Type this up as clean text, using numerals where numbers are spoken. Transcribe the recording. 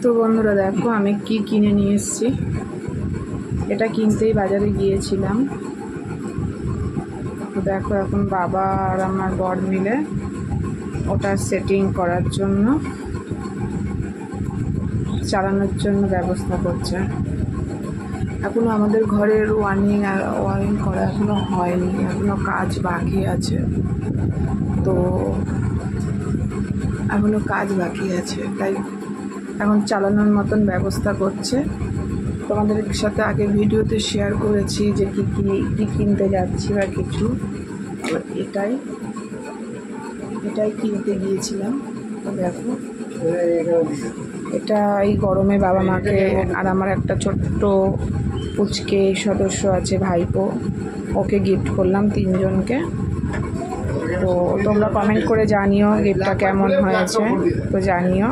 তো বন্ধুরা দেখো আমি কি কিনে নিয়ে এসেছি। এটা কিনতেই বাজারে গিয়েছিলাম। তো দেখো এখন বাবা আর আমার বর মিলে ওটা সেটিং করার জন্য, চালানোর জন্য ব্যবস্থা করছে। এখনো আমাদের ঘরের ওয়ারিং করা এখনো হয়নি, এখনো কাজ বাকি আছে। তো এখনো কাজ বাকি আছে, তাই এখন চালানোর মতন ব্যবস্থা করছে। তোমাদের সাথে আগে ভিডিওতে শেয়ার করেছি যে কী কিনতে যাচ্ছি বা কিছু। আবার এটাই কিনতে গিয়েছিলাম। তো দেখো এটা এই গরমে বাবা মাকে আর আমার একটা ছোট্ট পুচকে সদস্য আছে ভাইপো, ওকে গিফট করলাম 3 জনকে। তো তোমরা কমেন্ট করে জানিও গিফটটা কেমন হয়েছে, তো জানিও।